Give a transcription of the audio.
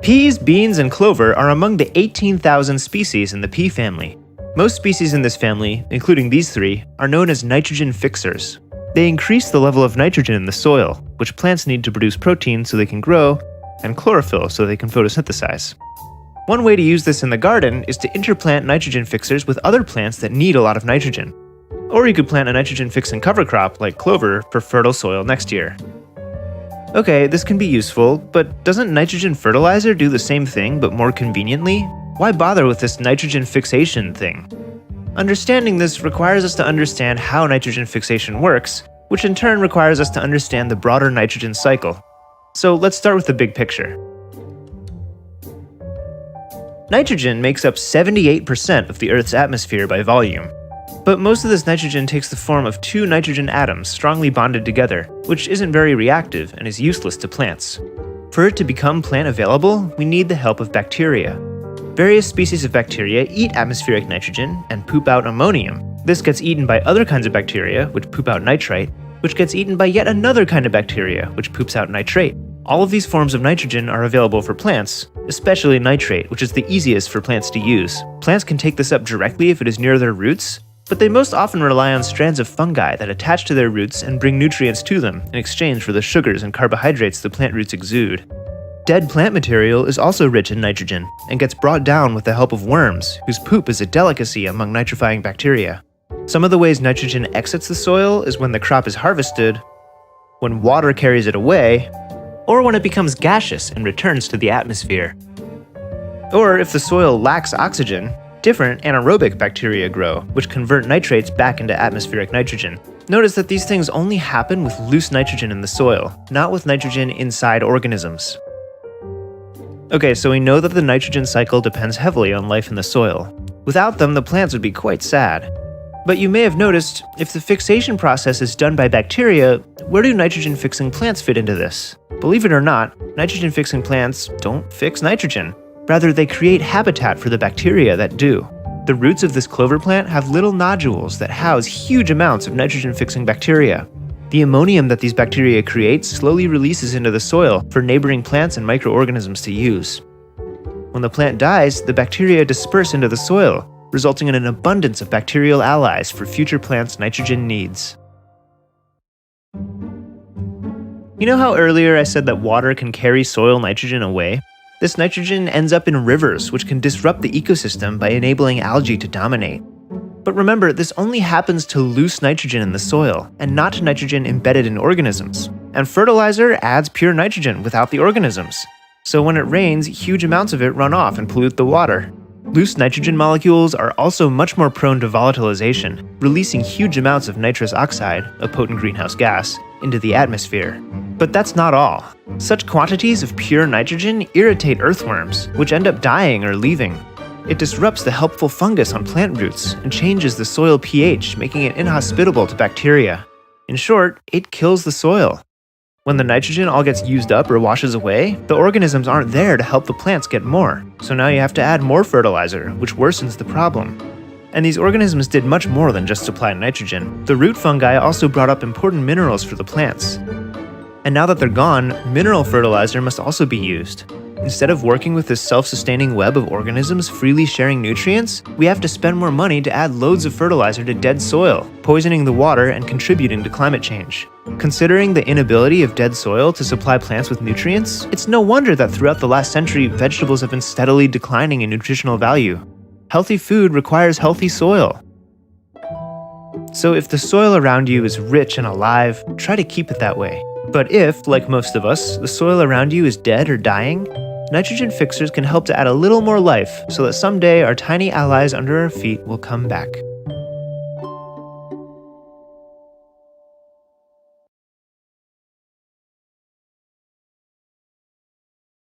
Peas, beans, and clover are among the 18,000 species in the pea family. Most species in this family, including these three, are known as nitrogen fixers. They increase the level of nitrogen in the soil, which plants need to produce protein so they can grow, and chlorophyll so they can photosynthesize. One way to use this in the garden is to interplant nitrogen fixers with other plants that need a lot of nitrogen. Or you could plant a nitrogen-fixing cover crop like clover for fertile soil next year. Okay, this can be useful, but doesn't nitrogen fertilizer do the same thing but more conveniently? Why bother with this nitrogen fixation thing? Understanding this requires us to understand how nitrogen fixation works, which in turn requires us to understand the broader nitrogen cycle. So let's start with the big picture. Nitrogen makes up 78% of the Earth's atmosphere by volume. But most of this nitrogen takes the form of two nitrogen atoms strongly bonded together, which isn't very reactive and is useless to plants. For it to become plant available, we need the help of bacteria. Various species of bacteria eat atmospheric nitrogen and poop out ammonium. This gets eaten by other kinds of bacteria, which poop out nitrite, which gets eaten by yet another kind of bacteria, which poops out nitrate. All of these forms of nitrogen are available for plants, especially nitrate, which is the easiest for plants to use. Plants can take this up directly if it is near their roots, but they most often rely on strands of fungi that attach to their roots and bring nutrients to them in exchange for the sugars and carbohydrates the plant roots exude. Dead plant material is also rich in nitrogen and gets brought down with the help of worms, whose poop is a delicacy among nitrifying bacteria. Some of the ways nitrogen exits the soil is when the crop is harvested, when water carries it away, or when it becomes gaseous and returns to the atmosphere. Or if the soil lacks oxygen, different anaerobic bacteria grow, which convert nitrates back into atmospheric nitrogen. Notice that these things only happen with loose nitrogen in the soil, not with nitrogen inside organisms. Okay, so we know that the nitrogen cycle depends heavily on life in the soil. Without them, the plants would be quite sad. But you may have noticed, if the fixation process is done by bacteria, where do nitrogen-fixing plants fit into this? Believe it or not, nitrogen-fixing plants don't fix nitrogen. Rather, they create habitat for the bacteria that do. The roots of this clover plant have little nodules that house huge amounts of nitrogen-fixing bacteria. The ammonium that these bacteria create slowly releases into the soil for neighboring plants and microorganisms to use. When the plant dies, the bacteria disperse into the soil, resulting in an abundance of bacterial allies for future plants' nitrogen needs. You know how earlier I said that water can carry soil nitrogen away? This nitrogen ends up in rivers, which can disrupt the ecosystem by enabling algae to dominate. But remember, this only happens to loose nitrogen in the soil, and not to nitrogen embedded in organisms. And fertilizer adds pure nitrogen without the organisms. So when it rains, huge amounts of it run off and pollute the water. Loose nitrogen molecules are also much more prone to volatilization, releasing huge amounts of nitrous oxide, a potent greenhouse gas, into the atmosphere. But that's not all. Such quantities of pure nitrogen irritate earthworms, which end up dying or leaving. It disrupts the helpful fungus on plant roots and changes the soil pH, making it inhospitable to bacteria. In short, it kills the soil. When the nitrogen all gets used up or washes away, the organisms aren't there to help the plants get more, so now you have to add more fertilizer, which worsens the problem. And these organisms did much more than just supply nitrogen. The root fungi also brought up important minerals for the plants. And now that they're gone, mineral fertilizer must also be used. Instead of working with this self-sustaining web of organisms freely sharing nutrients, we have to spend more money to add loads of fertilizer to dead soil, poisoning the water and contributing to climate change. Considering the inability of dead soil to supply plants with nutrients, it's no wonder that throughout the last century, vegetables have been steadily declining in nutritional value. Healthy food requires healthy soil. So if the soil around you is rich and alive, try to keep it that way. But if, like most of us, the soil around you is dead or dying, nitrogen fixers can help to add a little more life so that someday our tiny allies under our feet will come back.